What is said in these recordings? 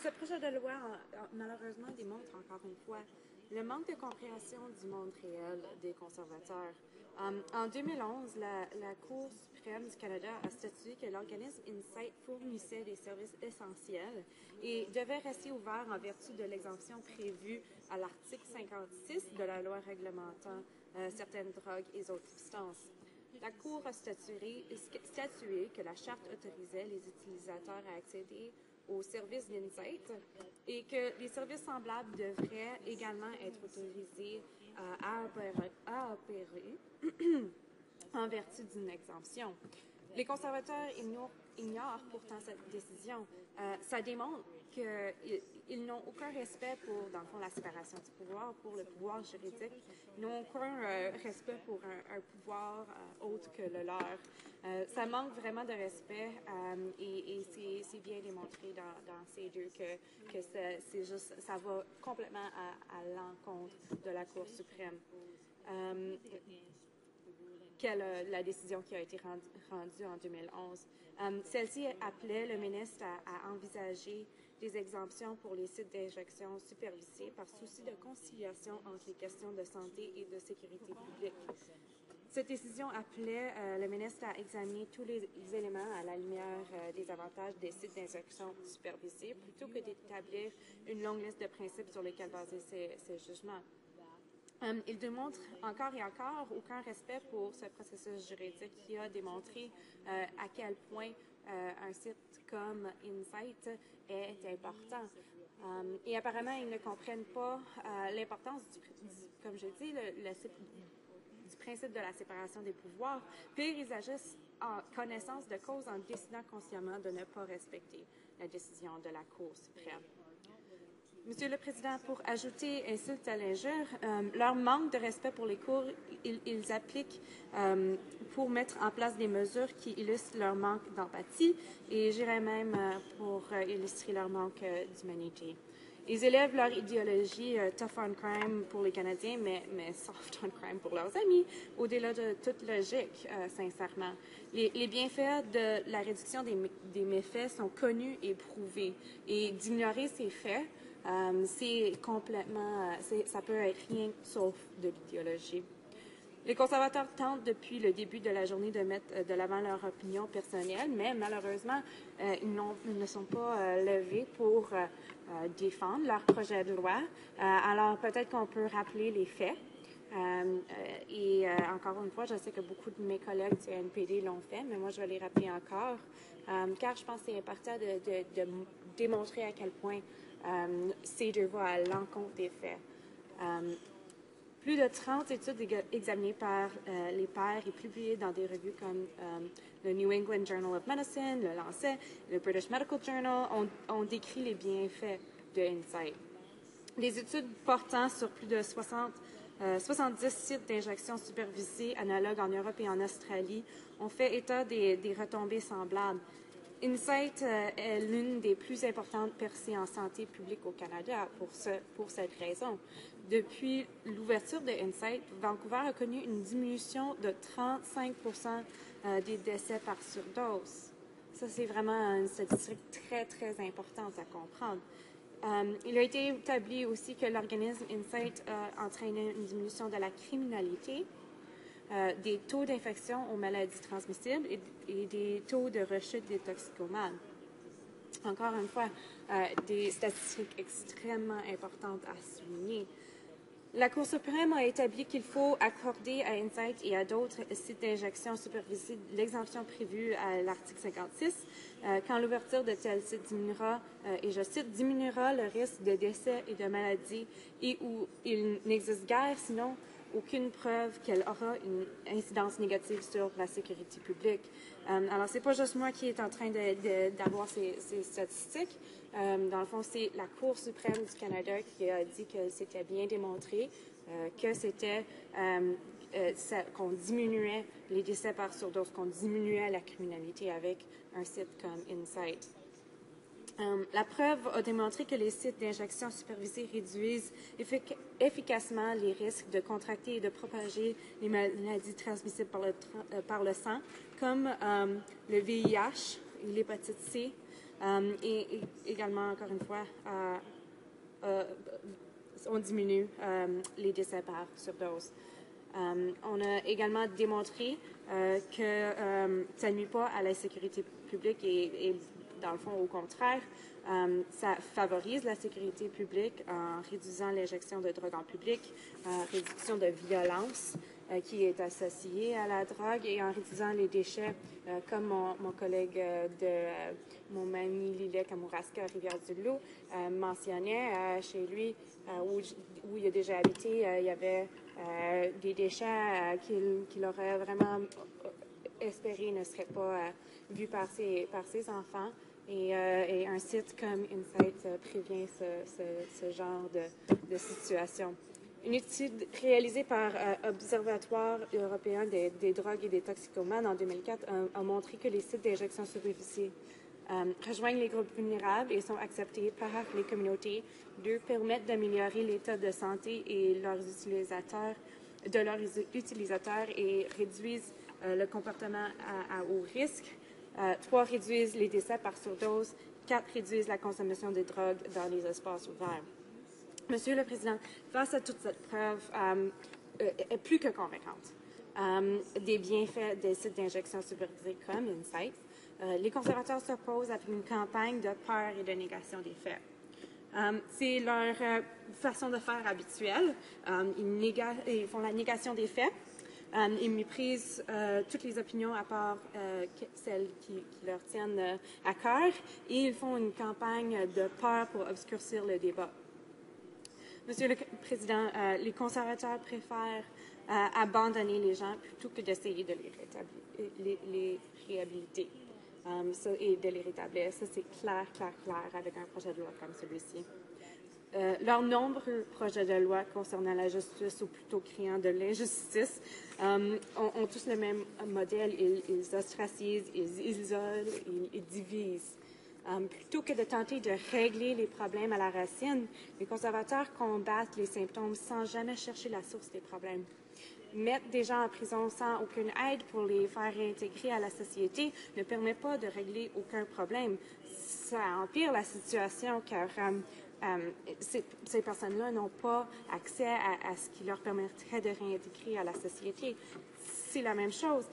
Ce projet de loi, malheureusement, démontre encore une fois le manque de compréhension du monde réel des conservateurs. En 2011, la Cour suprême du Canada a statué que l'organisme Insight fournissait des services essentiels et devait rester ouvert en vertu de l'exemption prévue à l'article 56 de la loi réglementant certaines drogues et autres substances. La Cour a statué que la Charte autorisait les utilisateurs à accéder aux services d'Insight et que les services semblables devraient également être autorisés à opérer en vertu d'une exemption. Les conservateurs ignorent pourtant cette décision. Ça démontre qu'ils n'ont aucun respect pour, dans le fond, la séparation du pouvoir, pour le pouvoir juridique. Ils n'ont aucun respect pour un pouvoir autre que le leur. Ça manque vraiment de respect et c'est bien démontré dans ces deux que c'est juste, ça va complètement à l'encontre de la Cour suprême. La décision qui a été rendue en 2011. Celle-ci appelait le ministre à envisager des exemptions pour les sites d'injection supervisés par souci de conciliation entre les questions de santé et de sécurité publique. Cette décision appelait le ministre à examiner tous les éléments à la lumière des avantages des sites d'injection supervisés plutôt que d'établir une longue liste de principes sur lesquels baser ses jugements. Il démontre encore et encore aucun respect pour ce processus juridique qui a démontré à quel point un site comme Insight est important. Et apparemment, ils ne comprennent pas l'importance, comme je dis, du principe de la séparation des pouvoirs. Pire, ils agissent en connaissance de cause en décidant consciemment de ne pas respecter la décision de la Cour suprême. Monsieur le Président, pour ajouter insulte à l'injure, leur manque de respect pour les cours, ils appliquent pour mettre en place des mesures qui illustrent leur manque d'empathie et j'irais même pour illustrer leur manque d'humanité. Ils élèvent leur idéologie tough on crime pour les Canadiens, mais soft on crime pour leurs amis, au-delà de toute logique, sincèrement. Les bienfaits de la réduction des méfaits sont connus et prouvés. Et d'ignorer ces faits, c'est complètement, ça peut être rien sauf de l'idéologie. Les conservateurs tentent depuis le début de la journée de mettre de l'avant leur opinion personnelle, mais malheureusement, ils ne sont pas levés pour défendre leur projet de loi. Alors peut-être qu'on peut rappeler les faits. Encore une fois, je sais que beaucoup de mes collègues du NPD l'ont fait, mais moi je vais les rappeler encore, car je pense que c'est important de démontrer à quel point ces deux va à l'encontre des faits. Plus de 30 études examinées par les pairs et publiées dans des revues comme le New England Journal of Medicine, le Lancet, le British Medical Journal ont décrit les bienfaits de Insight. Les études portant sur plus de 70 sites d'injection supervisés analogues en Europe et en Australie ont fait état des retombées semblables. Insight est l'une des plus importantes percées en santé publique au Canada pour cette raison. Depuis l'ouverture de Insight, Vancouver a connu une diminution de 35 des décès par surdose. Ça, c'est vraiment une statistique très, très importante à comprendre. Il a été établi aussi que l'organisme Insight a entraîné une diminution de la criminalité, des taux d'infection aux maladies transmissibles et des taux de rechute des toxicomanes. Encore une fois, des statistiques extrêmement importantes à souligner. La Cour suprême a établi qu'il faut accorder à Insight et à d'autres sites d'injection supervisés l'exemption prévue à l'article 56 quand l'ouverture de tels sites diminuera, et je cite, diminuera le risque de décès et de maladies et où il n'existe guère, sinon aucune preuve qu'elle aura une incidence négative sur la sécurité publique. Alors, c'est pas juste moi qui est en train d'avoir ces statistiques. Dans le fond, c'est la Cour suprême du Canada qui a dit que c'était bien démontré que c'était qu'on diminuait les décès par surdose, qu'on diminuait la criminalité avec un site comme Insight. La preuve a démontré que les sites d'injection supervisés réduisent efficacement les risques de contracter et de propager les maladies transmissibles par le sang, comme le VIH, l'hépatite C, Et également, encore une fois, on diminue les décès par surdose. On a également démontré que ça ne nuit pas à la sécurité publique et dans le fond, au contraire, ça favorise la sécurité publique en réduisant l'injection de drogue en public, en réduction de violence qui est associée à la drogue et en réduisant les déchets, comme mon collègue de Montmagny, Lillec, Kamouraska, Rivière-du-Loup mentionnait chez lui, où il a déjà habité, il y avait des déchets qu'il aurait vraiment espéré ne seraient pas vus par ses enfants. Et un site comme Insight prévient ce genre de situation. Une étude réalisée par Observatoire européen des drogues et des toxicomanes en 2004 a montré que les sites d'injection supervisée rejoignent les groupes vulnérables et sont acceptés par les communautés, leur permettent d'améliorer l'état de santé et de leurs utilisateurs et réduisent le comportement à haut risque. 3 réduisent les décès par surdose. 4 réduisent la consommation de drogue dans les espaces ouverts. Monsieur le Président, face à toute cette preuve est plus que convaincante des bienfaits des sites d'injection supervisés comme Insight, les conservateurs s'opposent à une campagne de peur et de négation des faits. C'est leur façon de faire habituelle. Ils font la négation des faits. Ils méprisent toutes les opinions à part celles qui leur tiennent à cœur et ils font une campagne de peur pour obscurcir le débat. Monsieur le Président, les conservateurs préfèrent abandonner les gens plutôt que d'essayer de les réhabiliter et de les rétablir. Ça, c'est clair avec un projet de loi comme celui-ci. Leurs nombreux projets de loi concernant la justice ou plutôt créant de l'injustice ont tous le même modèle. Ils ostracisent, ils isolent, ils divisent. Plutôt que de tenter de régler les problèmes à la racine, les conservateurs combattent les symptômes sans jamais chercher la source des problèmes. Mettre des gens en prison sans aucune aide pour les faire réintégrer à la société ne permet pas de régler aucun problème. Ça empire la situation car ces personnes-là n'ont pas accès à ce qui leur permettrait de réintégrer à la société. C'est la même chose.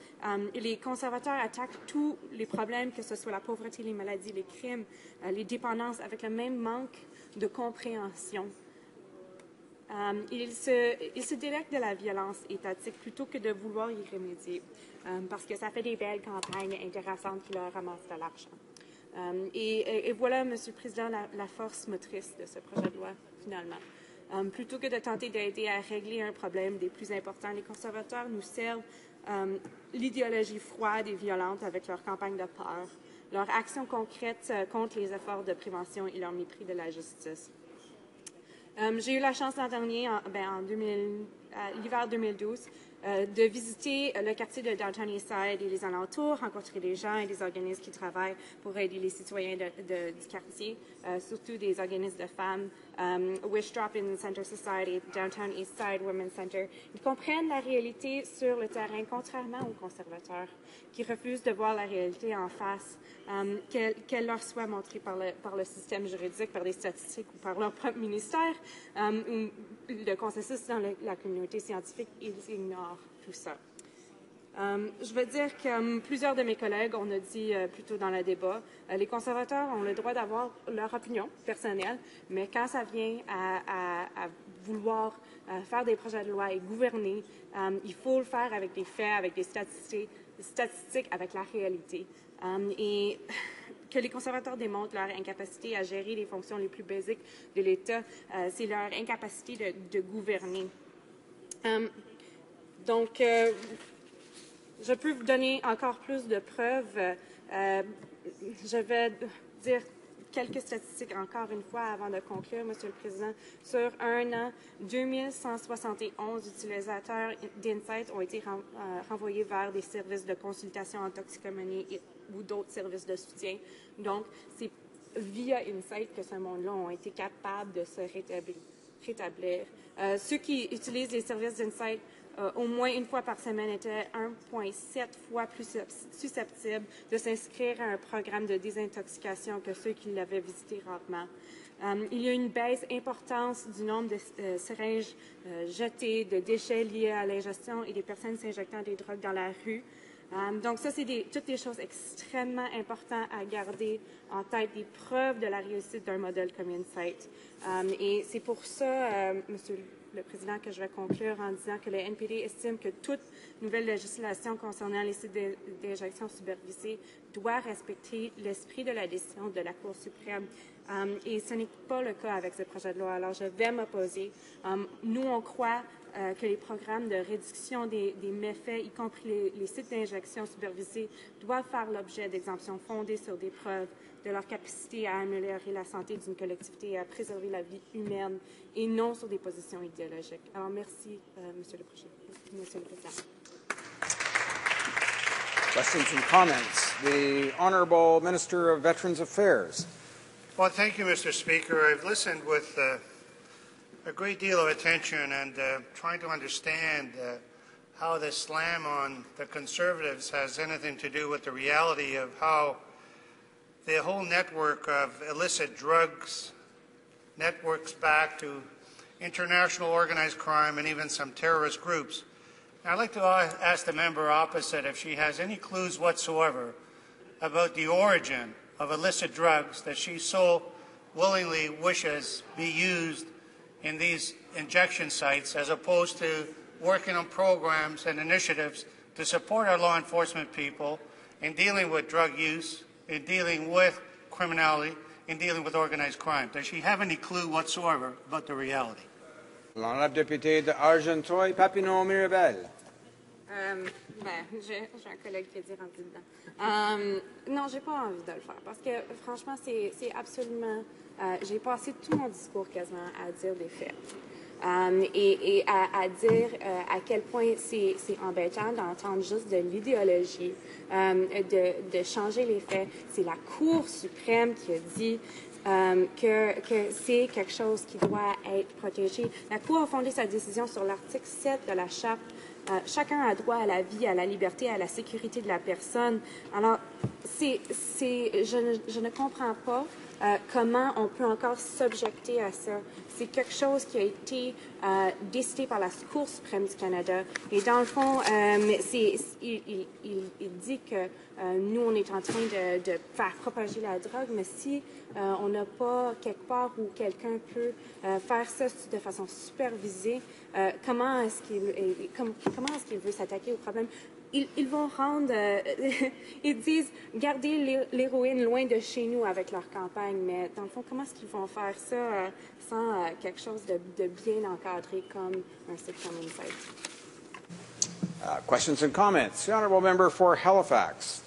Les conservateurs attaquent tous les problèmes, que ce soit la pauvreté, les maladies, les crimes, les dépendances, avec le même manque de compréhension. Ils se délectent de la violence étatique plutôt que de vouloir y remédier, parce que ça fait des belles campagnes intéressantes qui leur ramassent de l'argent. Et voilà, Monsieur le Président, la force motrice de ce projet de loi, finalement. Plutôt que de tenter d'aider à régler un problème des plus importants, les conservateurs nous servent l'idéologie froide et violente avec leur campagne de peur, leur action concrète contre les efforts de prévention et leur mépris de la justice. J'ai eu la chance l'an dernier, l'hiver 2012, de visiter le quartier de Downtown Eastside et les alentours, rencontrer des gens et des organismes qui travaillent pour aider les citoyens du quartier, surtout des organismes de femmes, Wish Drop-In Center Society, Downtown Eastside Women's Center. Ils comprennent la réalité sur le terrain, contrairement aux conservateurs, qui refusent de voir la réalité en face, qu'elle leur soit montrée par le système juridique, par des statistiques ou par leur propre ministère, ou le consensus dans la communauté scientifique, ils ignorent tout ça. Je veux dire que plusieurs de mes collègues, on a dit plus tôt dans le débat, les conservateurs ont le droit d'avoir leur opinion personnelle, mais quand ça vient à vouloir faire des projets de loi et gouverner, il faut le faire avec des faits, avec des statistiques, avec la réalité. Et que les conservateurs démontrent leur incapacité à gérer les fonctions les plus basiques de l'État, c'est leur incapacité de gouverner. Donc, je peux vous donner encore plus de preuves. Je vais dire quelques statistiques encore une fois avant de conclure, Monsieur le Président. Sur un an, 2171 utilisateurs d'Insight ont été renvoyés vers des services de consultation en toxicomanie ou d'autres services de soutien. Donc, c'est via Insight que ce monde-là ont été capables de se rétablir. Ceux qui utilisent les services d'Insight au moins une fois par semaine étaient 1,7 fois plus susceptibles de s'inscrire à un programme de désintoxication que ceux qui l'avaient visité rarement. Il y a une baisse importante du nombre de seringes jetées, de déchets liés à l'ingestion et des personnes s'injectant des drogues dans la rue. Donc ça, c'est toutes des choses extrêmement importantes à garder en tête, des preuves de la réussite d'un modèle comme Insight. Et c'est pour ça, Monsieur le Président, que je vais conclure en disant que le NPD estime que toute nouvelle législation concernant les sites d'injection supervisés doit respecter l'esprit de la décision de la Cour suprême. Et ce n'est pas le cas avec ce projet de loi. Alors, je vais m'opposer. Nous, on croit que les programmes de réduction des méfaits, y compris les sites d'injection supervisés, doivent faire l'objet d'exemptions fondées sur des preuves de leur capacité à améliorer la santé d'une collectivité et à préserver la vie humaine et non sur des positions idéologiques. Alors, merci, Monsieur le Président. Questions and comments. The Honourable Minister of Veterans Affairs. Well, thank you, Mr. Speaker. I've listened with a great deal of attention and trying to understand how this slam on the Conservatives has anything to do with the reality of how the whole network of illicit drugs networks back to international organized crime and even some terrorist groups. Now, I'd like to ask the member opposite if she has any clues whatsoever about the origin of illicit drugs that she so willingly wishes be used in these injection sites as opposed to working on programs and initiatives to support our law enforcement people in dealing with drug use, in dealing with criminality, in dealing with organized crime. Does she have any clue whatsoever about the reality? L'honorable député de Argenteuil-Papineau-Mirabel. J'ai un collègue qui a dit rendu dedans. Non, j'ai pas envie de le faire parce que franchement, c'est absolument. J'ai passé tout mon discours quasiment à dire des faits et à dire à quel point c'est embêtant d'entendre juste de l'idéologie, de changer les faits. C'est la Cour suprême qui a dit que c'est quelque chose qui doit être protégé. La Cour a fondé sa décision sur l'article 7 de la Charte. Chacun a droit à la vie, à la liberté, à la sécurité de la personne. Alors, je ne comprends pas comment on peut encore s'objecter à ça. C'est quelque chose qui a été décidé par la Cour suprême du Canada. Et dans le fond, il dit que nous, on est en train de faire propager la drogue, mais si on n'a pas quelque part où quelqu'un peut faire ça de façon supervisée, comment est-ce qu'il veut s'attaquer au problème? Ils vont rendre, ils disent, gardez l'héroïne loin de chez nous avec leur campagne, mais dans le fond, comment est-ce qu'ils vont faire ça sans quelque chose de bien encadré comme un site comme Insight? Questions and comments. The Honourable Member for Halifax.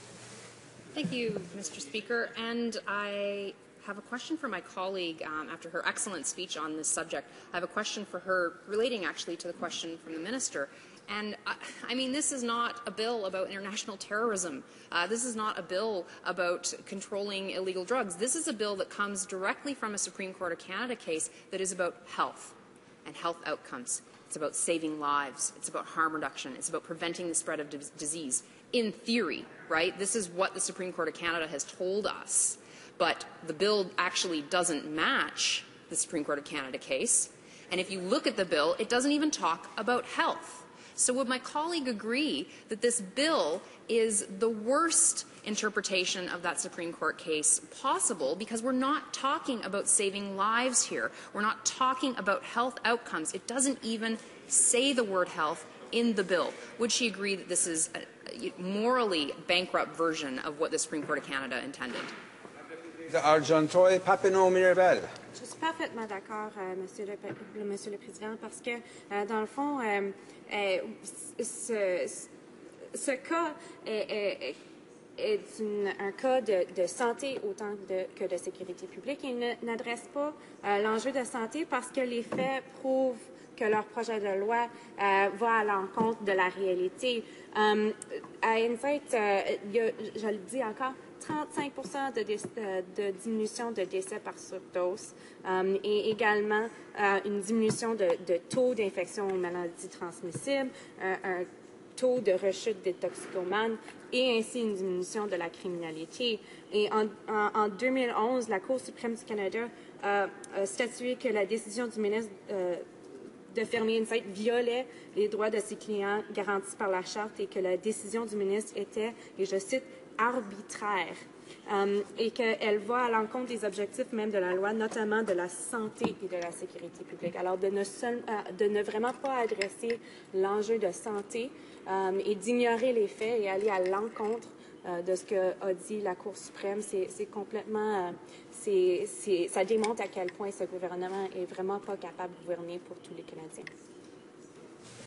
Thank you, Mr. Speaker. And I have a question for my colleague after her excellent speech on this subject. I have a question for her relating actually to the question from the Minister. And, I mean, this is not a bill about international terrorism. This is not a bill about controlling illegal drugs. This is a bill that comes directly from a Supreme Court of Canada case that is about health and health outcomes. It's about saving lives. It's about harm reduction. It's about preventing the spread of disease. In theory, right? This is what the Supreme Court of Canada has told us. But the bill actually doesn't match the Supreme Court of Canada case. And if you look at the bill, it doesn't even talk about health. So would my colleague agree that this bill is the worst interpretation of that Supreme Court case possible, because we're not talking about saving lives here. We're not talking about health outcomes. It doesn't even say the word health in the bill. Would she agree that this is a morally bankrupt version of what the Supreme Court of Canada intended? Argenteuil-Papineau-Mirabel. Je suis parfaitement d'accord, Monsieur le Président, parce que, dans le fond, ce cas est un cas de santé autant que de sécurité publique. Il n'adresse pas l'enjeu de santé parce que les faits prouvent que leur projet de loi va à l'encontre de la réalité. À Insight, je le dis encore, 35 de diminution de décès par surdose et également une diminution de taux d'infection aux maladies transmissibles, un taux de rechute des toxicomanes et ainsi une diminution de la criminalité. Et en 2011, la Cour suprême du Canada a statué que la décision du ministre de fermer une site violait les droits de ses clients garantis par la Charte et que la décision du ministre était, et je cite, arbitraire. Et qu'elle va à l'encontre des objectifs même de la loi, notamment de la santé et de la sécurité publique. Alors, de ne vraiment pas adresser l'enjeu de santé et d'ignorer les faits et aller à l'encontre de ce qu'a dit la Cour suprême, c'est complètement... ça démontre à quel point ce gouvernement est vraiment pas capable de gouverner pour tous les Canadiens.